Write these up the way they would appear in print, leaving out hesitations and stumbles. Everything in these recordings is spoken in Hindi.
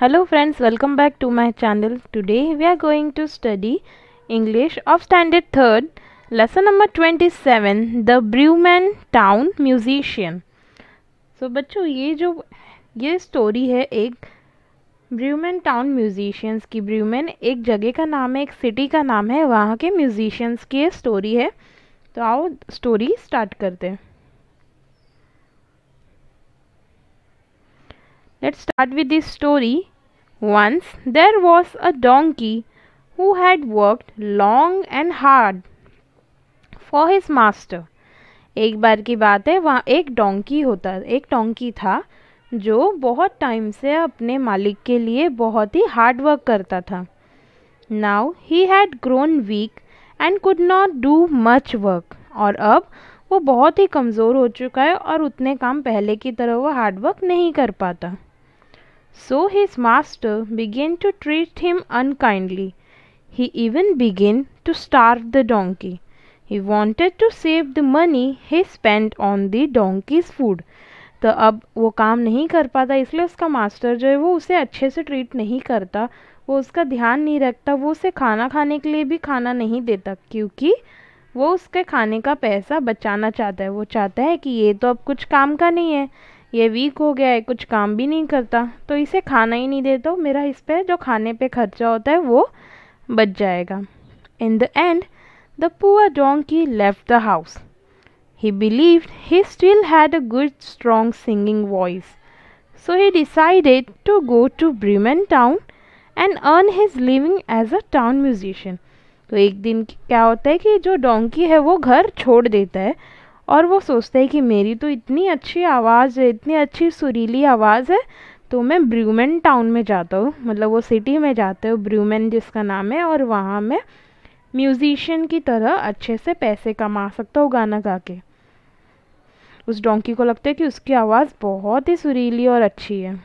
Hello friends, welcome back to my channel. Today we are going to study English of Standard 3rd, lesson number 27, The Brewman Town Musician. So बच्चों ये स्टोरी है एक ब्रूमैन टाउन म्यूजिशियंस की। ब्रूमैन एक जगह का नाम है, एक सिटी का नाम है, वहाँ के म्यूजिशियंस की ये स्टोरी है। तो आओ स्टोरी स्टार्ट करते हैं। Let's start with this story. Once there was a donkey who had worked long and hard for his master. एक बार की बात है, वहाँ एक डोंकी था जो बहुत टाइम से अपने मालिक के लिए बहुत ही हार्ड वर्क करता था। Now he had grown weak and could not do much work. और अब वो बहुत ही कमज़ोर हो चुका है और उतने काम पहले की तरह वो हार्ड वर्क नहीं कर पाता। So his master began to treat him unkindly. He even began to starve the donkey. He wanted to save the money he spent on the donkey's food. तो अब वो काम नहीं कर पाता, इसलिए उसका मास्टर जो है वो उसे अच्छे से ट्रीट नहीं करता, वो उसका ध्यान नहीं रखता, वो उसे खाना खाने के लिए भी खाना नहीं देता, क्योंकि वो उसके खाने का पैसा बचाना चाहता है। वो चाहता है कि ये तो अब कुछ काम का नहीं है, ये वीक हो गया है, कुछ काम भी नहीं करता, तो इसे खाना ही नहीं देता, मेरा इस पे जो खाने पे खर्चा होता है वो बच जाएगा। In the end the poor donkey left the house. He believed he still had a good strong singing voice. So he decided to go to Bremen town and earn his living as a town musician. तो एक दिन क्या होता है कि जो डोंकी है वो घर छोड़ देता है और वो सोचता है कि मेरी तो इतनी अच्छी आवाज़ है, इतनी अच्छी सुरीली आवाज़ है, तो मैं ब्रूमैन टाउन में जाता हूँ, मतलब वो सिटी में जाता हूँ, ब्रूमैन जिसका नाम है, और वहाँ मैं म्यूजिशियन की तरह अच्छे से पैसे कमा सकता हूँ गाना गा के। उस डोंकी को लगता है कि उसकी आवाज़ बहुत ही सुरीली और अच्छी है।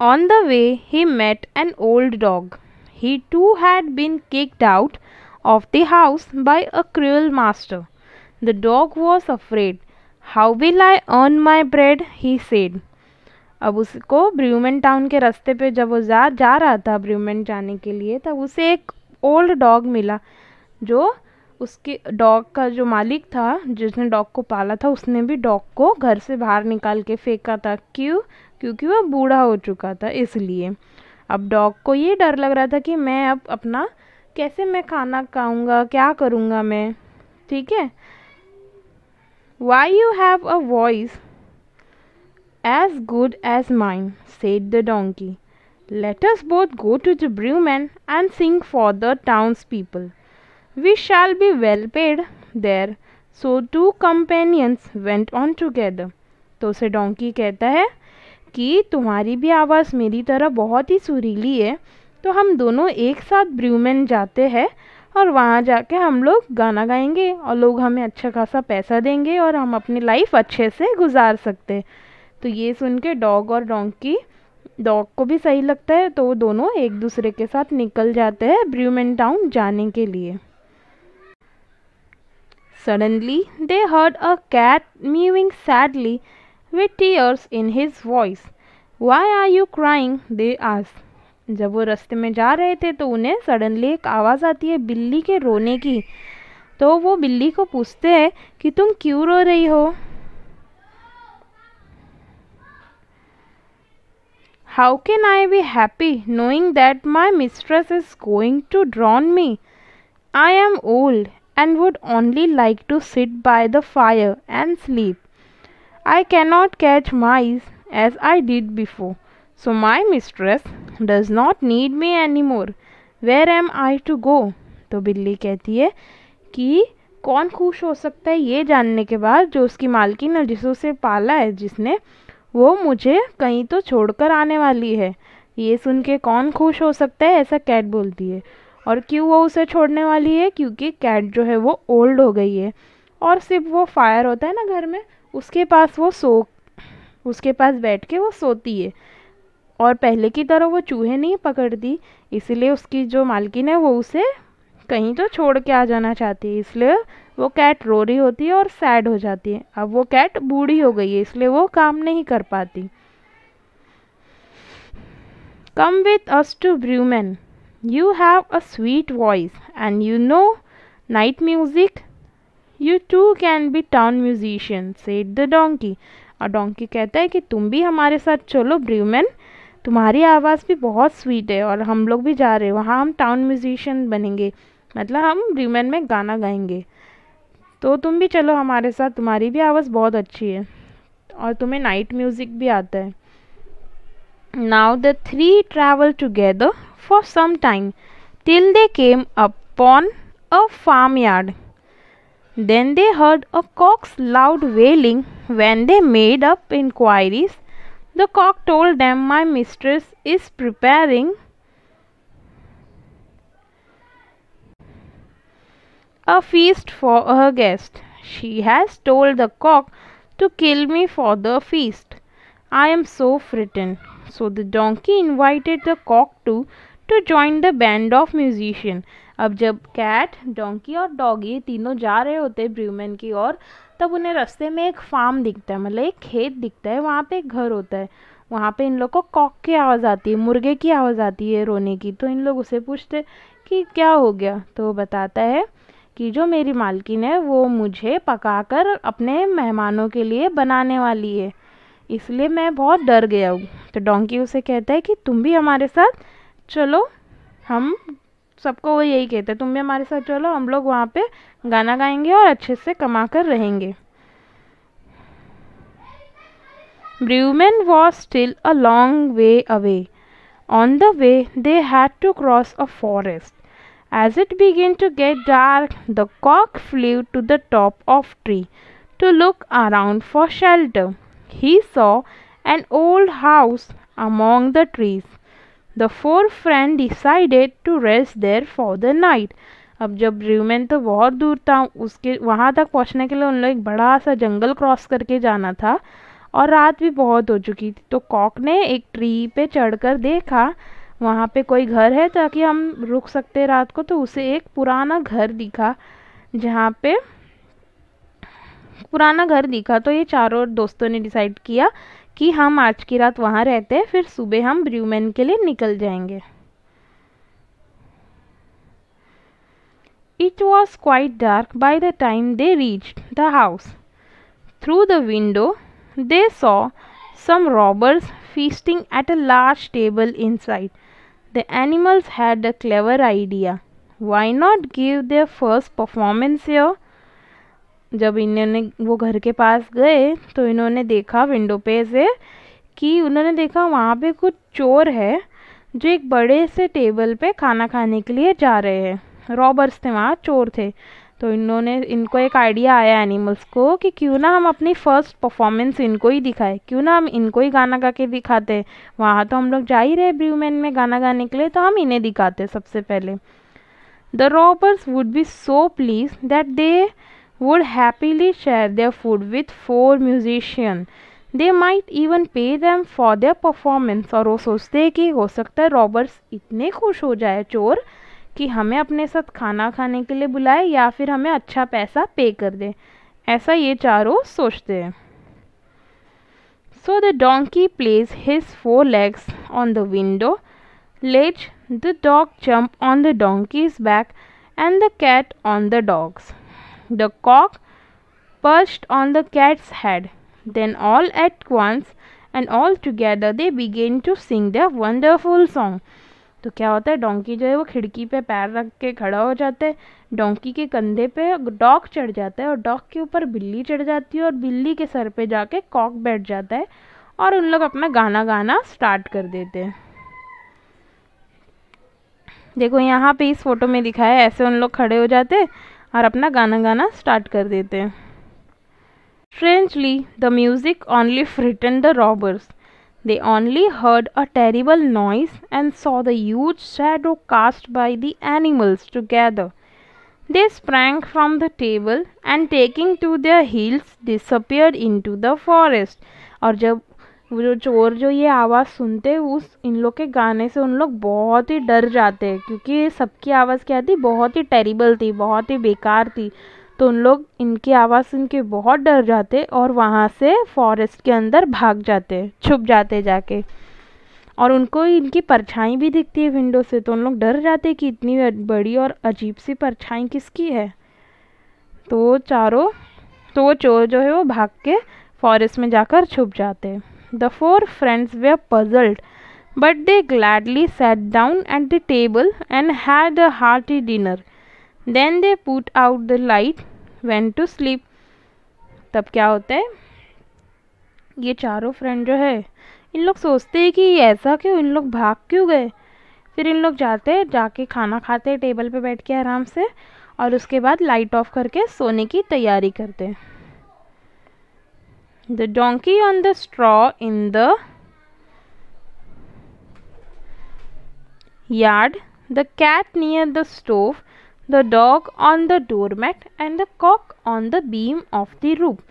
On the way, he met an old dog. He too had been kicked out of the house by a cruel master. The dog was afraid. How will I earn my bread? He said. अब उसको ब्रूमैन टाउन के रास्ते पे जब वो जा रहा था ब्रूमैन जाने के लिए, तब उसे एक ओल्ड डॉग मिला। जो उसके डॉग का जो मालिक था, जिसने डॉग को पाला था, उसने भी डॉग को घर से बाहर निकाल के फेंका था। क्यों? क्योंकि वह बूढ़ा हो चुका था, इसलिए। अब डॉग को ये डर लग रहा था कि मैं अब अपना कैसे मैं खाना खाऊंगा, क्या करूँगा मैं, ठीक है। Why you have a voice as good as mine, said the donkey. Let us both go to the brewman and sing for the townspeople. We shall be well paid there. So two companions went on together. तो उसे डोंकी कहता है कि तुम्हारी भी आवाज़ मेरी तरह बहुत ही सुरीली है, तो हम दोनों एक साथ ब्रूमैन जाते हैं और वहाँ जाके हम लोग गाना गाएंगे और लोग हमें अच्छा खासा पैसा देंगे और हम अपनी लाइफ अच्छे से गुजार सकते। तो ये सुन के डॉग और डोंकी, डॉग को भी सही लगता है, तो वो दोनों एक दूसरे के साथ निकल जाते हैं ब्रूमैन टाउन जाने के लिए। Suddenly they heard a cat mewing sadly with tears in his voice. Why are you crying? They asked. जब वो रास्ते में जा रहे थे तो उन्हें सडनली एक आवाज़ आती है बिल्ली के रोने की। तो वो बिल्ली को पूछते हैं कि तुम क्यों रो रही हो? How can I be happy knowing that my mistress is going to drown me? I am old and would only like to sit by the fire and sleep. I cannot catch mice as I did before, so my mistress does not need me anymore. Where am I to go? तो बिल्ली कहती है कि कौन खुश हो सकता है ये जानने के बाद, जो उसकी मालकिन है, जिसे उसे पाला है, जिसने, वो मुझे कहीं तो छोड़कर आने वाली है। ये सुन के कौन खुश हो सकता है, ऐसा कैट बोलती है। और क्यों वो उसे छोड़ने वाली है? क्योंकि कैट जो है वो ओल्ड हो गई है और सिर्फ वो फायर होता है ना घर में, उसके पास उसके पास बैठ के वो सोती है और पहले की तरह वो चूहे नहीं पकड़ती, इसीलिए उसकी जो मालकिन है वो उसे कहीं तो छोड़ के आ जाना चाहती है, इसलिए वो कैट रो रही होती है और सैड हो जाती है। अब वो कैट बूढ़ी हो गई है, इसलिए वो काम नहीं कर पाती। Come with us to Bremen, you have a sweet voice and you know night music, you too can be town musician, said the donkey. और डोंकी कहता है कि तुम भी हमारे साथ चलो ब्रूमेन, तुम्हारी आवाज़ भी बहुत स्वीट है और हम लोग भी जा रहे हैं वहाँ, हम टाउन म्यूजिशियन बनेंगे, मतलब हम ब्रूमेन में गाना गाएंगे, तो तुम भी चलो हमारे साथ, तुम्हारी भी आवाज़ बहुत अच्छी है और तुम्हें नाइट म्यूज़िक भी आता है। Now the three travel together for some time till they came upon a farmyard. Then they heard a cock's loud wailing. When they made up inquiries, the cock told them, "My mistress is preparing a feast for her guest. She has told the cock to kill me for the feast. I am so frightened." So the donkey invited the cock to join the band of musicians. अब जब कैट, डोंकी और डॉगी तीनों जा रहे होते हैं ब्रूमेन की ओर, तब उन्हें रास्ते में एक फार्म दिखता है, मतलब एक खेत दिखता है, वहाँ पे एक घर होता है। वहाँ पे इन लोग को कॉक की आवाज़ आती है, मुर्गे की आवाज़ आती है रोने की। तो इन लोग उसे पूछते कि क्या हो गया, तो वो बताता है कि जो मेरी मालकिन है वो मुझे पकाकर अपने मेहमानों के लिए बनाने वाली है, इसलिए मैं बहुत डर गया हूँ। तो डोंकी उसे कहता है कि तुम भी हमारे साथ चलो, हम सबको वो यही कहते हैं, तुम भी हमारे साथ चलो, हम लोग वहाँ पे गाना गाएंगे और अच्छे से कमा कर रहेंगे। ब्रूमेन was still a long way away. On the way they had to cross a forest. As it began to get dark, the cock flew to the top of a tree to look around for shelter. He saw an old house among the trees. The four friends decided to rest there for the night. अब जब ब्रूमेन तो बहुत दूर था, उसके वहाँ तक पहुँचने के लिए उन लोग एक बड़ा सा जंगल क्रॉस करके जाना था और रात भी बहुत हो चुकी थी। तो कॉक ने एक ट्री पे चढ़कर देखा, वहाँ पे कोई घर है ताकि हम रुक सकते रात को। तो उसे एक पुराना घर दिखा, जहाँ पे पुराना घर दिखा। तो ये चारों दोस्तों ने डिसाइड किया कि हम आज की रात वहाँ रहते हैं, फिर सुबह हम ब्रूमेन के लिए निकल जाएंगे। It was quite dark by the time they reached the house. Through the window, they saw some robbers feasting at a large table inside. The animals had a clever idea. Why not give their first performance here? जब इन्होंने वो घर के पास गए तो इन्होंने देखा विंडो पे से कि उन्होंने देखा वहाँ पे कुछ चोर है जो एक बड़े से टेबल पे खाना खाने के लिए जा रहे हैं। रॉबर्स थे वहाँ, चोर थे। तो इनको एक आइडिया आया एनिमल्स को कि क्यों ना हम अपनी फर्स्ट परफॉर्मेंस इनको ही दिखाए, क्यों ना हम इनको ही गाना गा के दिखाते। वहाँ तो हम लोग जा ही रहे ब्रूमेन में गाना गाने के लिए, तो हम इन्हें दिखाते सबसे पहले। The robbers would be so please that they would happily share their food with 4 musicians. They might even pay them for their performance. और वो सोचते हैं कि हो सकता है रॉबर्ट्स इतने खुश हो जाए चोर कि हमें अपने साथ खाना खाने के लिए बुलाए या फिर हमें अच्छा पैसा पे कर दे। ऐसा ये चारों सोचते हैं। So the donkey placed his 4 legs on the window ledge, the dog jumped on the donkey's back and the cat on the dog's. The cock perched on the cat's head. Then all at once and all together they began to sing their wonderful song. तो क्या होता है, डोंकी जो है वो खिड़की पे पैर रख के खड़ा हो जाता है, डोंकी के कंधे पे डॉग चढ़ जाता है और डॉग के ऊपर बिल्ली चढ़ जाती है और बिल्ली के सर पे जाके कॉक बैठ जाता है और उन लोग अपना गाना गाना स्टार्ट कर देते हैं। देखो यहाँ पे इस फोटो में दिखाया है, ऐसे उन लोग खड़े हो जाते हैं और अपना गाना गाना स्टार्ट कर देते हैं। Strangely, the music only frightened the robbers. They only heard a terrible noise and saw the huge shadow cast by the animals together. They sprang from the table and taking to their heels disappeared into the forest. और जब वो जो चोर जो ये आवाज़ सुनते उस इन लोग के गाने से उन लोग बहुत ही डर जाते हैं, क्योंकि सबकी आवाज़ क्या थी, बहुत ही टेरिबल थी, बहुत ही बेकार थी। तो उन लोग इनकी आवाज़ सुन के बहुत डर जाते और वहाँ से फॉरेस्ट के अंदर भाग जाते, छुप जाते जाके। और उनको इनकी परछाई भी दिखती है विंडो से, तो उन लोग डर जाते कि इतनी बड़ी और अजीब सी परछाई किसकी है। तो वो चोर जो है वो भाग के फॉरेस्ट में जाकर छुप जाते। The four friends were puzzled but they gladly sat down at the table and had a hearty dinner. Then they put out the light, went to sleep. तब क्या होता है, ये चारों फ्रेंड जो है इन लोग सोचते हैं कि ऐसा क्यों, इन लोग भाग क्यों गए। फिर इन लोग जाके खाना खाते टेबल पे बैठ के आराम से, और उसके बाद लाइट ऑफ करके सोने की तैयारी करते। The donkey on the straw in the yard, the cat near the stove, the dog on the doormat and the cock on the beam of the roof.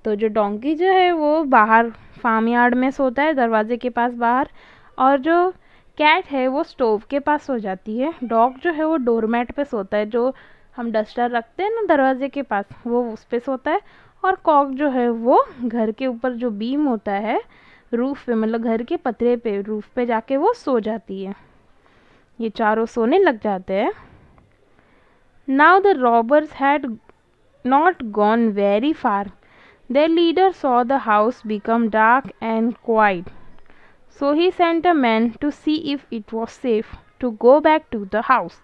तो जो डोंकी जो है वो बाहर फार्म यार्ड में सोता है, दरवाजे के पास बाहर, और जो कैट है वो स्टोव के पास सो जाती है। डॉग जो है वो डोरमैट पे सोता है, जो हम डस्टर रखते हैं ना दरवाजे के पास, वो उस पे सोता है। और कॉक जो है वो घर के ऊपर जो बीम होता है रूफ पे, मतलब घर के पतरे पे, रूफ पे जाके वो सो जाती है। ये चारों सोने लग जाते हैं। Now the robbers had not gone very far. Their leader saw the house become dark and quiet, so he sent a man to see if it was safe to go back to the house.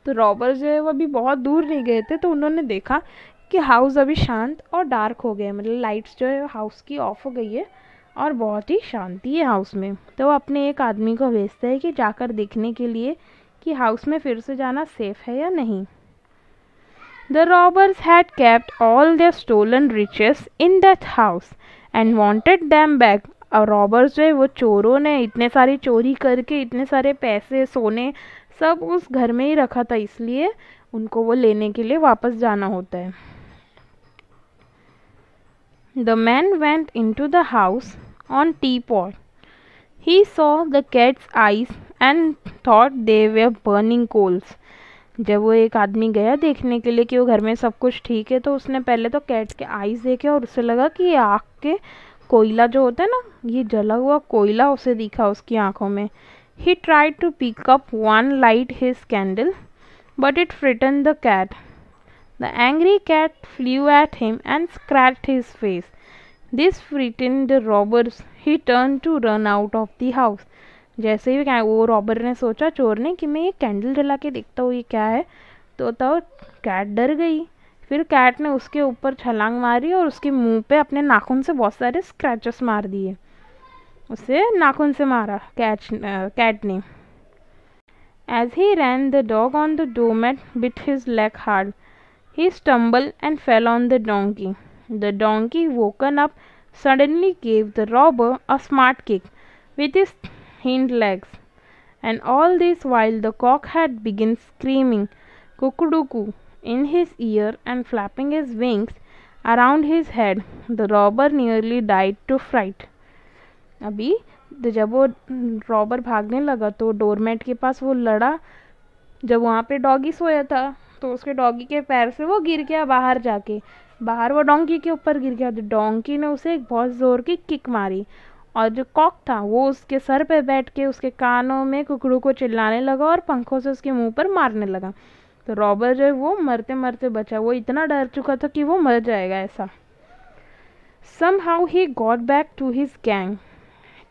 तो रॉबर्स जो है वो अभी बहुत दूर नहीं गए थे, तो उन्होंने देखा कि हाउस अभी शांत और डार्क हो गया, मतलब लाइट्स जो है हाउस की ऑफ हो गई है और बहुत ही शांति है हाउस में। तो वो अपने एक आदमी को भेजते हैं कि जाकर देखने के लिए कि हाउस में फिर से जाना सेफ है या नहीं। The robbers had kept all their stolen riches in that house and wanted them back. और रॉबर्स जो है वो चोरों ने इतने सारी चोरी करके इतने सारे पैसे सोने सब उस घर में ही रखा था, इसलिए उनको वो लेने के लिए वापस जाना होता है। The man went into the house on teapot. He saw the cat's eyes and thought they were burning coals. जब वो एक आदमी गया देखने के लिए कि वो घर में सब कुछ ठीक है, तो उसने पहले तो कैट के आईज देखे और उससे लगा कि ये आँख के कोयला जो होता है ना, ये जला हुआ कोयला उसे दिखा उसकी आंखों में। He tried to pick up one light his candle but it frightened the cat. The angry cat flew at him and scratched his face. This frightened the robbers. He turn to run out of the house. जैसे ही वो रॉबर ने सोचा, चोर ने, कि मैं ये कैंडल जला के देखता हूँ ये क्या है, तो कैट डर गई। फिर कैट ने उसके ऊपर छलांग मारी और उसके मुंह पे अपने नाखून से बहुत सारे स्क्रैचेस मार दिए। उसे नाखून से मारा कैट ने। As he ran the dog on the doormat bit his leg hard. He stumbled and fell on the donkey. The donkey woken up suddenly gave the robber a smart kick with his hind legs, and all this while the cock had begun screaming cuckoo in his ear and flapping his wings around his head. The robber nearly died to fright. अभी जब वो रॉबर भागने लगा तो डोरमेट के पास वो लड़ा। जब वहाँ पे डॉगी सोया था तो उसके डॉगी के पैर से वो गिर गया बाहर जाके, बाहर वो डोंकी के ऊपर गिर गया। तो डोंकी ने उसे एक बहुत ज़ोर की किक मारी और जो कॉक था वो उसके सर पे बैठ के उसके कानों में कुकड़ू को चिल्लाने लगा और पंखों से उसके मुंह पर मारने लगा। तो रॉबर जो है वो मरते मरते बचा, वो इतना डर चुका था कि वो मर जाएगा ऐसा। Somehow he got back to his gang.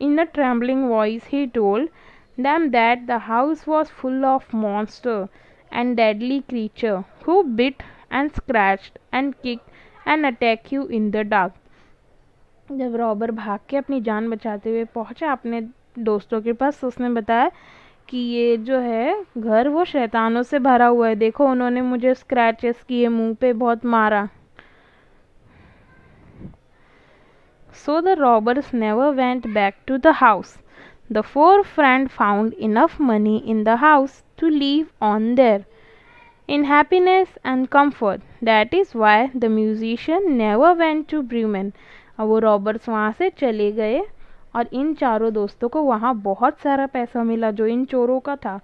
In a trembling voice he told them that the house was full of monsters and deadly creatures who bit and scratched and kicked and attacked you in the dark. जब रॉबर भाग के अपनी जान बचाते हुए पहुंचा अपने दोस्तों के पास, तो उसने बताया कि ये जो है घर वो शैतानों से भरा हुआ है, देखो उन्होंने मुझे स्क्रैचेस किए, मुंह पे बहुत मारा। So the robbers never went back to the house. The four friends found enough money in the house to live on there in happiness and comfort. That is why the musician never went to Bremen. अब वो रॉबर्ट्स वहाँ से चले गए और इन चारों दोस्तों को वहाँ बहुत सारा पैसा मिला जो इन चोरों का था,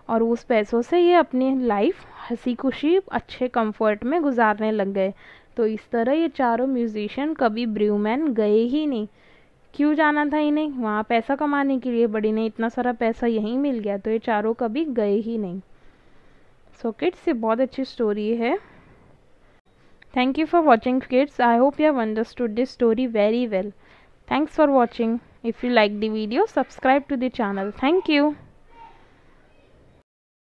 और उस पैसों से ये अपनी लाइफ हंसी खुशी अच्छे कंफर्ट में गुजारने लग गए। तो इस तरह ये चारों म्यूजिशियन कभी ब्र्यूमैन गए ही नहीं। क्यों जाना था इन्हें? वहाँ पैसा कमाने के लिए, बट इन्हें इतना सारा पैसा यहीं मिल गया, तो ये चारों कभी गए ही नहीं। सो किड्स, ये बहुत अच्छी स्टोरी है। Thank you for watching, kids. I hope you have understood this story very well. Thanks for watching. If you like the video, subscribe to the channel. Thank you.